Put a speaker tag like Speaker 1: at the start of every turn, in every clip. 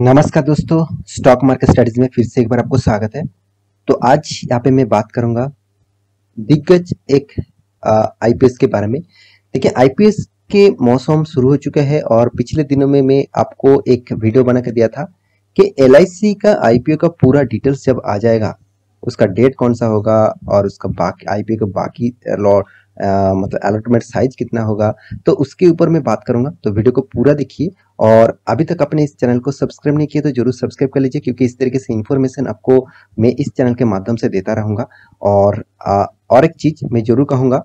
Speaker 1: नमस्कार दोस्तों, stock market studies में फिर से एक बार आपको स्वागत है। तो आज यहाँ पे मैं बात करूंगा दिग्गज एक आईपीएस के बारे में। देखिए, आईपीएस के मौसम शुरू हो चुके हैं और पिछले दिनों में मैं आपको एक वीडियो बना कर दिया था कि एलआईसी का आईपीओ का पूरा डिटेल्स जब आ जाएगा, उसका डेट कौन सा होगा और उसका बाकी आईपीओ का बाकी मतलब अलॉटमेंट साइज कितना होगा, तो उसके ऊपर मैं बात करूंगा। तो वीडियो को पूरा देखिए और अभी तक आपने इस चैनल को सब्सक्राइब नहीं किया तो जरूर सब्सक्राइब कर लीजिए, क्योंकि इस तरीके से इन्फॉर्मेशन आपको मैं इस चैनल के माध्यम से देता रहूंगा। और एक चीज मैं जरूर कहूंगा,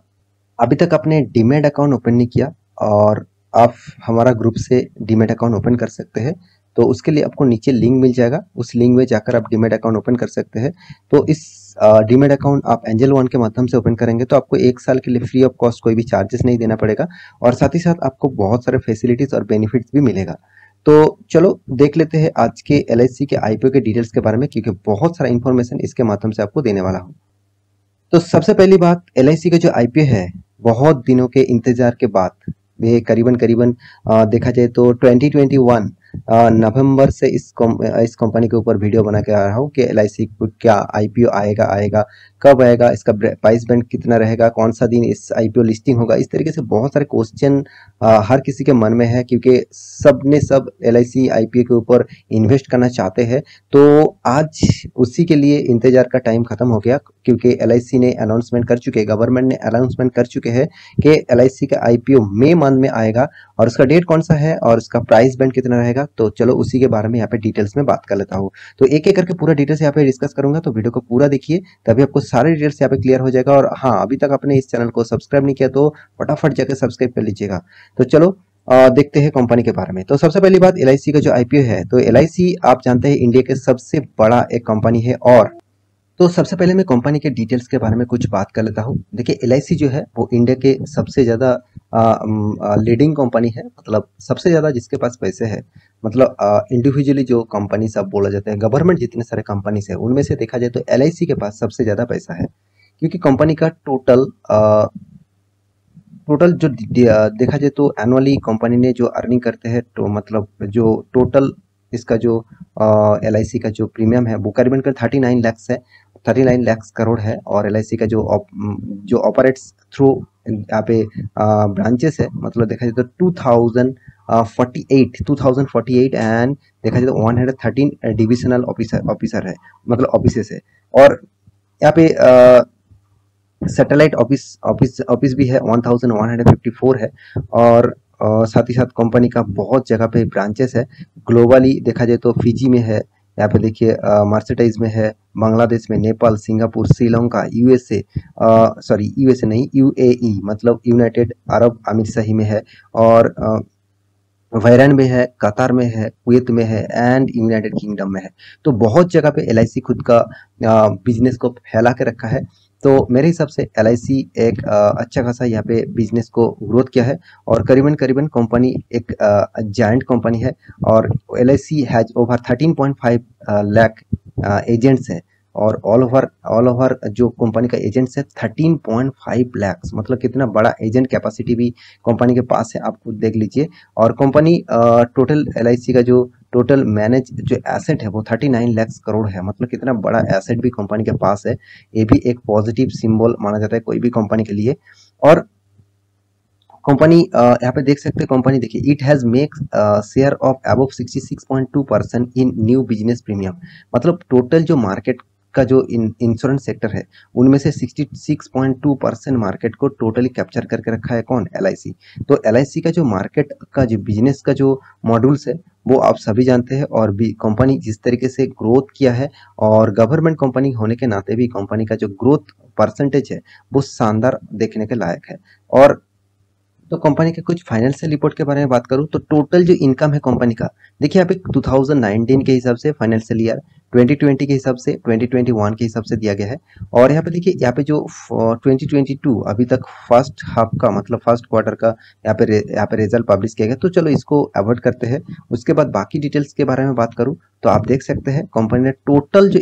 Speaker 1: अभी तक आपने डीमैट अकाउंट ओपन नहीं किया और आप हमारा ग्रुप से डीमैट अकाउंट ओपन कर सकते हैं। तो उसके लिए आपको नीचे लिंक मिल जाएगा, उस लिंक में जाकर आप डीमैट अकाउंट ओपन कर सकते हैं। तो इस डीमैट अकाउंट आप एंजल वन के माध्यम से ओपन करेंगे तो आपको 1 साल के लिए फ्री ऑफ कॉस्ट कोई भी चार्जेस नहीं देना पड़ेगा और साथ ही साथ आपको बहुत सारे फैसिलिटीज और बेनिफिट्स भी मिलेगा। तो चलो देख लेते हैं आज के एलआईसी के आईपीओ के डिटेल्स के बारे में, क्योंकि बहुत सारा इंफॉर्मेशन इसके माध्यम से आपको देने वाला हूँ। तो सबसे पहली बात, एलआईसी का जो आईपीओ है, बहुत दिनों के इंतजार के बाद ये करीबन करीबन देखा जाए तो 2021 नवंबर से इस कंपनी के ऊपर वीडियो बना के आ रहा हूँ कि एलआईसी को क्या आईपीओ आएगा, कब आएगा, इसका प्राइस बैंड कितना रहेगा, कौन सा दिन इस आईपीओ लिस्टिंग होगा। इस तरीके से बहुत सारे क्वेश्चन हर किसी के मन में है, क्योंकि सब एलआईसी आईपीओ के ऊपर इन्वेस्ट करना चाहते हैं। तो आज उसी के लिए इंतजार का टाइम खत्म हो गया, क्योंकि एलआईसी ने अनाउंसमेंट कर चुके हैं, गवर्नमेंट ने अनाउंसमेंट कर चुके हैं कि एलआईसी का आईपीओ मई मंथ में आएगा और उसका डेट कौन सा है और उसका प्राइस बैंड कितना रहेगा। तो चलो उसी के बारे में यहाँ पे डिटेल्स में बात कर लेता हूँ। तो एक एक करके पूरा डिटेल्स यहाँ पे डिस्कस करूंगा, तो वीडियो को पूरा देखिए, तभी आपको सारे डिटेल्स यहाँ पे क्लियर हो जाएगा। और हाँ, अभी तक आपने इस चैनल को सब्सक्राइब नहीं किया तो फटाफट जाकर सब्सक्राइब कर लीजिएगा। तो चलो देखते हैं कंपनी के बारे में। तो सबसे पहली बात, एलआईसी का जो आईपीओ है, तो एलआईसी आप जानते हैं इंडिया के सबसे बड़ा एक कंपनी है। और तो सबसे पहले मैं कंपनी के डिटेल्स के बारे में कुछ बात कर लेता हूँ। देखिए, एलआईसी जो है वो इंडिया के सबसे ज़्यादा लीडिंग कंपनी है, मतलब सबसे ज़्यादा जिसके पास पैसे है। मतलब इंडिविजुअली जो कंपनी सब बोला जाता है, गवर्नमेंट जितने सारे कंपनीज है उनमें से देखा जाए तो एलआईसी के पास सबसे ज़्यादा पैसा है, क्योंकि कंपनी का टोटल जो देखा जाए तो एनुअली कंपनी ने जो अर्निंग करते हैं, तो मतलब जो टोटल इसका जो एलआईसी का जो प्रीमियम है वो करीबन कर 39 लाख है, 39 लाख करोड़ है। और एलआईसी का जो ऑपरेट्स थ्रू यहाँ पे ब्रांचेस है, मतलब देखा जाए तो 2048 एंड देखा जाए तो 113 डिविजनल ऑफिसर है, मतलब ऑफिसेस है। और यहाँ पे सैटेलाइट ऑफिस भी है, 1154 है। और साथ ही साथ कंपनी का बहुत जगह पे ब्रांचेस है। ग्लोबली देखा जाए तो फिजी में है, यहाँ पे देखिए मर्सिडाइज में है, बांग्लादेश में, Nepal, Singapore, Sri Lanka, USA, sorry USA नहीं, यूएई मतलब यूनाइटेड अरब अमीरशाही में है। और बहरीन में है, कतार में है, कुवैत में है एंड यूनाइटेड किंगडम में है। तो बहुत जगह पे एलआईसी खुद का बिजनेस को फैला के रखा है। तो मेरे हिसाब से एलआईसी एक अच्छा खासा यहाँ पे बिजनेस को ग्रोथ किया है और करीबन करीबन कंपनी एक जायंट कंपनी है। और LIC has over 13.5 lakh agents है। और ऑल ओवर जो कंपनी का एजेंट्स है 13.5 लाख, मतलब कितना बड़ा एजेंट कैपेसिटी भी कंपनी के पास है, आप खुद देख लीजिए। और कंपनी टोटल एलआईसी का जो टोटल मैनेज जो एसेट है वो 39 लाख करोड़ है, मतलब कितना बड़ा एसेट भी कंपनी के पास है। ये भी एक पॉजिटिव सिंबल माना जाता है कोई भी कंपनी के लिए। और कंपनी यहाँ पे देख सकते हैं, कंपनी देखिए, it has make share of above 66.2% in new business premium, मतलब टोटल जो मार्केट का जो इंश्योरेंस सेक्टर है उनमें से 66.2% मार्केट को टोटली कैप्चर करके रखा है कौन, एलआईसी। तो एलआईसी का जो मार्केट का जो बिजनेस का जो मॉड्यूल्स है वो आप सभी जानते हैं। और भी कंपनी जिस तरीके से ग्रोथ किया है, और गवर्नमेंट कंपनी होने के नाते भी कंपनी का जो ग्रोथ परसेंटेज है वो शानदार देखने के लायक है। और तो कंपनी के कुछ फाइनेंशियल रिपोर्ट के बारे में बात करूं तो टोटल जो इनकम है कंपनी का, देखिए यहाँ पे 2019 के हिसाब से फाइनेंशियल ईयर, 2020 के हिसाब से, 2021 के हिसाब से दिया गया है। और यहाँ पे देखिए, यहाँ पे जो 2022 अभी तक फर्स्ट हाफ का, मतलब फर्स्ट क्वार्टर का यहाँ पे रिजल्ट पब्लिश किया गया। तो चलो इसको अवॉइड करते हैं। उसके बाद बाकी डिटेल्स के बारे में बात करूँ तो आप देख सकते हैं कंपनी ने टोटल जो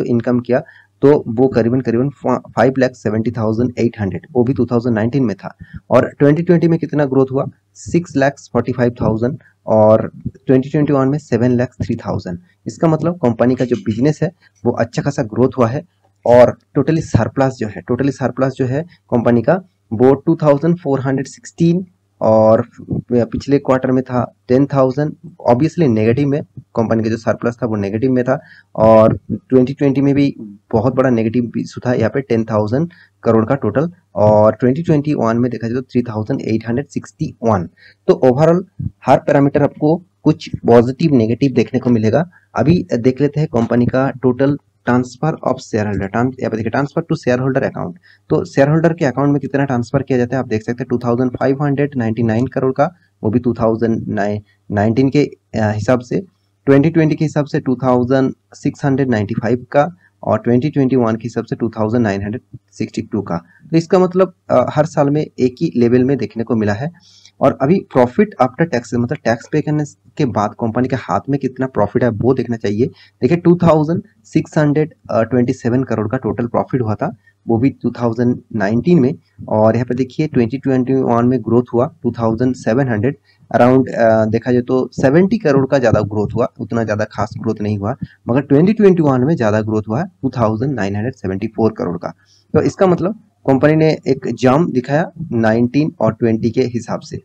Speaker 1: इनकम किया तो वो करीबन करीबन 5,70,800, वो भी 2019 में था। और 2020 में कितना ग्रोथ हुआ, 6,45,000 और 2021 में 7,03,000। इसका मतलब कंपनी का जो बिजनेस है वो अच्छा खासा ग्रोथ हुआ है। और टोटली सरप्लस जो है कंपनी का वो 2,416, और पिछले क्वार्टर में था 10,000। ऑब्वियसली नेगेटिव में कंपनी का जो सरप्लस था वो नेगेटिव में था, और 2020 में भी बहुत बड़ा नेगेटिव इशू था यहाँ पे 10,000 करोड़ का टोटल, और 2021 में देखा जाए तो 3,861। तो ओवरऑल हर पैरामीटर आपको कुछ पॉजिटिव नेगेटिव देखने को मिलेगा। अभी देख लेते हैं कंपनी का total transfer of share holder, transfer to share holder account. तो शेयर होल्डर के अकाउंट में कितना ट्रांसफर किया जाता है आप देख सकते हैं 2,599 करोड़ का, वो भी 2019 के हिसाब से, 2020 के हिसाब से 2,695 का, और 2021 के हिसाब से 2,962 का। तो इसका मतलब हर साल में एक ही लेवल में देखने को मिला है। और अभी प्रॉफिट आफ्टर टैक्स, मतलब टैक्स पे करने के बाद कंपनी के हाथ में कितना प्रॉफिट है वो देखना चाहिए। देखिए 2,627 करोड़ का टोटल प्रॉफिट हुआ था, वो भी 2019 में। और यहाँ पे देखिए 2021 में ग्रोथ हुआ 2,700 अराउंड, देखा जाए तो 70 करोड़ का ज़्यादा ग्रोथ हुआ, उतना ज़्यादा खास ग्रोथ नहीं हुआ। मगर 2021 में ज़्यादा ग्रोथ हुआ है 2,974 करोड़ का। तो इसका मतलब कंपनी ने एक जंप दिखाया 19 और 20 के हिसाब से।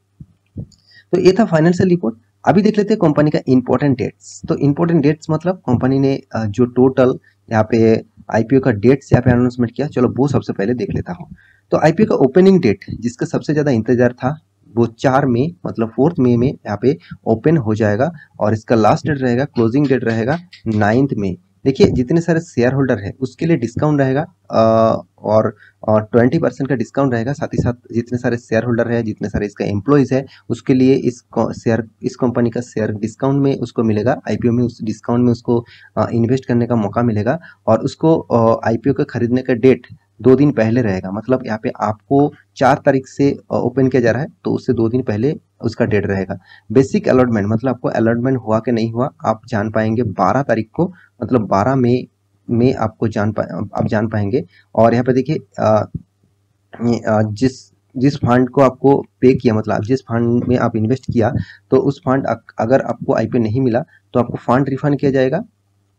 Speaker 1: तो ये था फाइनेंशियल रिपोर्ट। अभी देख लेते हैं कंपनी का इंपॉर्टेंट डेट्स। तो इंपॉर्टेंट डेट्स मतलब कंपनी ने जो टोटल यहाँ पे आईपीओ का डेट्स यहाँ पे अनाउंसमेंट किया, चलो वो सबसे पहले देख लेता हूँ। तो आईपीओ का ओपनिंग डेट जिसका सबसे ज्यादा इंतजार था वो 4 मई, मतलब 4 मई में यहाँ पे ओपन हो जाएगा, और इसका लास्ट डेट रहेगा, क्लोजिंग डेट रहेगा 9 मई। देखिए जितने सारे शेयर होल्डर है उसके लिए डिस्काउंट रहेगा, और 20% का डिस्काउंट रहेगा। साथ ही साथ जितने सारे शेयर होल्डर है, जितने सारे इसका एम्प्लॉयज है, उसके लिए इस कंपनी का शेयर डिस्काउंट में उसको मिलेगा, आईपीओ में उस डिस्काउंट में उसको इन्वेस्ट करने का मौका मिलेगा। और उसको आईपीओ का खरीदने का डेट 2 दिन पहले रहेगा, मतलब यहाँ पे आपको 4 तारीख से ओपन किया जा रहा है तो उससे 2 दिन पहले उसका डेट रहेगा। बेसिक अलॉटमेंट मतलब आपको अलॉटमेंट हुआ कि नहीं हुआ आप जान पाएंगे 12 तारीख को, मतलब 12 मई में आपको आप जान पाएंगे। और यहाँ पे देखिए जिस जिस फंड को आपको पे किया, मतलब जिस फंड में आप इन्वेस्ट किया, तो उस फंड अगर आपको आईपीओ नहीं मिला तो आपको फंड रिफंड किया जाएगा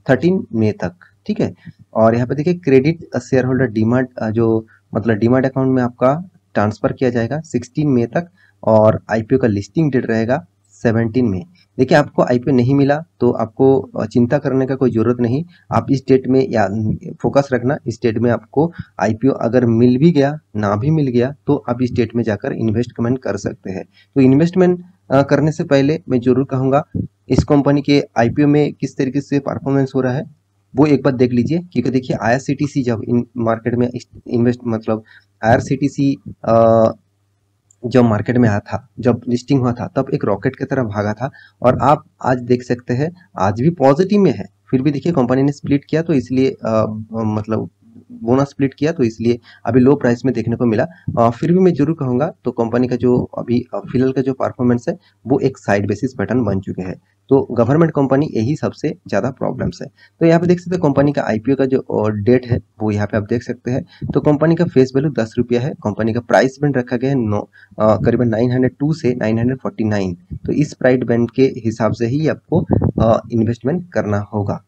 Speaker 1: 13 मई तक, ठीक है। और यहाँ पे देखिए क्रेडिट शेयर होल्डर डीमैट, जो मतलब डीमैट अकाउंट में आपका ट्रांसफर किया जाएगा 16 मई तक, और आईपीओ का लिस्टिंग डेट रहेगा 17 मई। देखिए आपको आईपीओ नहीं मिला तो आपको चिंता करने का कोई जरूरत नहीं, आप इस डेट में या फोकस रखना, इस डेट में आपको आईपीओ अगर मिल भी गया ना भी मिल गया तो आप इस डेट में जाकर इन्वेस्टमेंट कर सकते हैं। तो इन्वेस्टमेंट करने से पहले मैं जरूर कहूँगा इस कंपनी के आईपीओ में किस तरीके से परफॉर्मेंस हो रहा है वो एक बार देख लीजिए। क्योंकि देखिए आईआरसीटीसी जब इन मार्केट में इन्वेस्ट, मतलब आईआरसीटीसी जब मार्केट में आया था, जब लिस्टिंग हुआ था, तब एक रॉकेट की तरह भागा था, और आप आज देख सकते हैं आज भी पॉजिटिव में है। फिर भी देखिए कंपनी ने स्प्लिट किया तो इसलिए मतलब बोनस स्प्लिट किया तो इसलिए अभी लो प्राइस में देखने को मिला। फिर भी मैं जरूर कहूंगा तो कंपनी का जो अभी फिलहाल का जो परफॉर्मेंस है वो एक साइड बेसिस पैटर्न बन चुके हैं। तो गवर्नमेंट कंपनी यही सबसे ज्यादा प्रॉब्लम्स है। तो यहाँ पे देख सकते हैं कंपनी का आईपीओ का जो डेट है वो यहाँ पे आप देख सकते हैं। तो कंपनी का फेस वैल्यू 10 रुपया है, कंपनी का प्राइस बैंड रखा गया है करीबन 902 से 949। तो इस प्राइस बैंड के हिसाब से ही आपको इन्वेस्टमेंट करना होगा।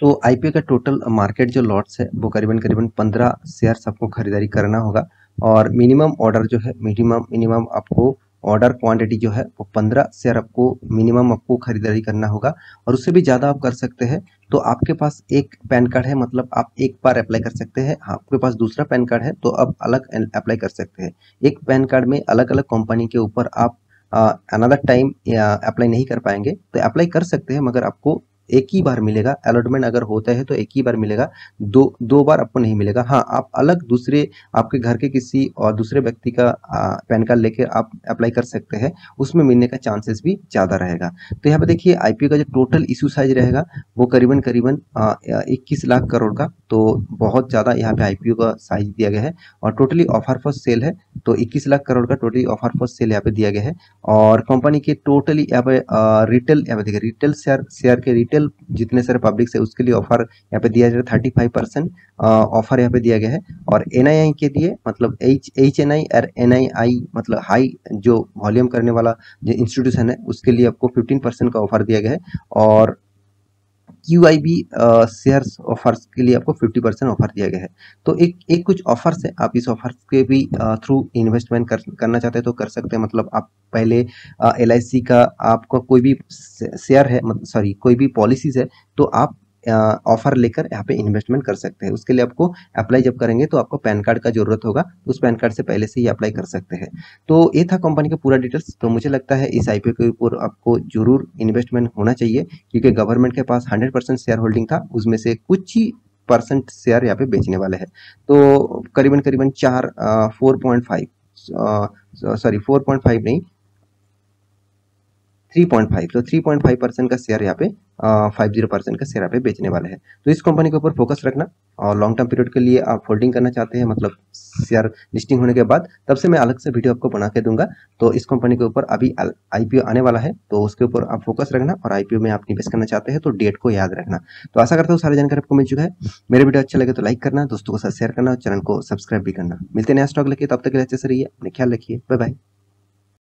Speaker 1: तो आईपीओ का टोटल मार्केट जो लॉट्स है वो करीबन 15 शेयर्स आपको खरीदारी करना होगा, और मिनिमम ऑर्डर जो है मिनिमम आपको ऑर्डर क्वांटिटी जो है वो 15 शेयर आपको मिनिमम आपको खरीदारी करना होगा। और उससे भी ज़्यादा आप कर सकते हैं। तो आपके पास एक पैन कार्ड है, मतलब आप एक बार अप्लाई कर सकते हैं। आपके पास दूसरा पैन कार्ड है तो आप अलग अप्लाई कर सकते हैं। एक पैन कार्ड में अलग अलग कंपनी के ऊपर आप अनदर टाइम अप्लाई नहीं कर पाएंगे। तो अप्लाई कर सकते हैं मगर आपको एक ही बार मिलेगा, अलॉटमेंट अगर होता है तो एक ही बार मिलेगा, दो बार आपको नहीं मिलेगा। हाँ, आप अलग दूसरे आपके घर के किसी और दूसरे व्यक्ति का पैन कार्ड लेकर आप अप्लाई कर सकते हैं, उसमें मिलने का चांसेस भी ज़्यादा रहेगा। तो यहाँ पे देखिए आईपीओ का जो टोटल इशू साइज रहेगा वो करीबन 21 लाख करोड़ का। तो बहुत ज़्यादा यहाँ पे आईपीओ का साइज दिया गया है, और टोटली ऑफर फॉर सेल है। तो 21 लाख करोड़ का टोटली ऑफर फॉर सेल यहाँ पे दिया गया है। और कंपनी के टोटली यहाँ पे रिटेल, यहाँ पे देखिए रिटेल शेयर के रिटेल रिटेल जितने सारे पब्लिक है उसके लिए ऑफर यहाँ पे दिया जा रहा है 35% ऑफर यहाँ पे दिया गया है। और एनआईआई के लिए मतलब एच एन आई और एनआईआई मतलब हाई जो वॉल्यूम करने वाला जो इंस्टीट्यूशन है उसके लिए आपको 15% का ऑफर दिया गया है। और QIB शेयर्स ऑफर्स के लिए आपको 50% ऑफर दिया गया है। तो एक कुछ ऑफर्स है, आप इस ऑफर्स के भी थ्रू इन्वेस्टमेंट करना चाहते हैं तो कर सकते हैं। मतलब आप पहले LIC का आपका कोई भी शेयर है, सॉरी कोई भी पॉलिसीज है तो आप ऑफर लेकर यहाँ पे इन्वेस्टमेंट कर सकते हैं। उसके लिए आपको अप्लाई जब करेंगे तो आपको पैन कार्ड का जरूरत होगा, तो उस पैन कार्ड से पहले से ही अप्लाई कर सकते हैं। तो ये था कंपनी का पूरा डिटेल्स। तो मुझे लगता है इस IPO के ऊपर आपको जरूर इन्वेस्टमेंट होना चाहिए, क्योंकि गवर्नमेंट के पास 100% शेयर होल्डिंग था, उसमें से कुछ ही परसेंट शेयर यहाँ पे बेचने वाले हैं। तो करीबन करीबन 4.5 सॉरी 4.5 नहीं 3.5, तो 3.5% का शेयर यहाँ पे 50% का शेयर यहाँ पे बेचने वाले हैं। तो इस कंपनी के ऊपर फोकस रखना, और लॉन्ग टर्म पीरियड के लिए आप होल्डिंग करना चाहते हैं मतलब शेयर लिस्टिंग होने के बाद, तब से मैं अलग से वीडियो आपको बना के दूंगा। तो इस कंपनी के ऊपर अभी IPO आने वाला है, तो उसके ऊपर आप फोकस रखना, और IPO में आप निवेश करना चाहते हैं तो डेट को याद रखना। तो आशा करता हूँ सारी जानकारी आपको मिल चुका है। मेरे वीडियो अच्छा लगे तो लाइक करना, दोस्तों के साथ शेयर करना और चैनल को सब्सक्राइब भी करना। मिलते हैं नया स्टॉक लेके, तब तक के लिए अच्छे से रहिए, अपने ख्याल रखिए, बाय बाय।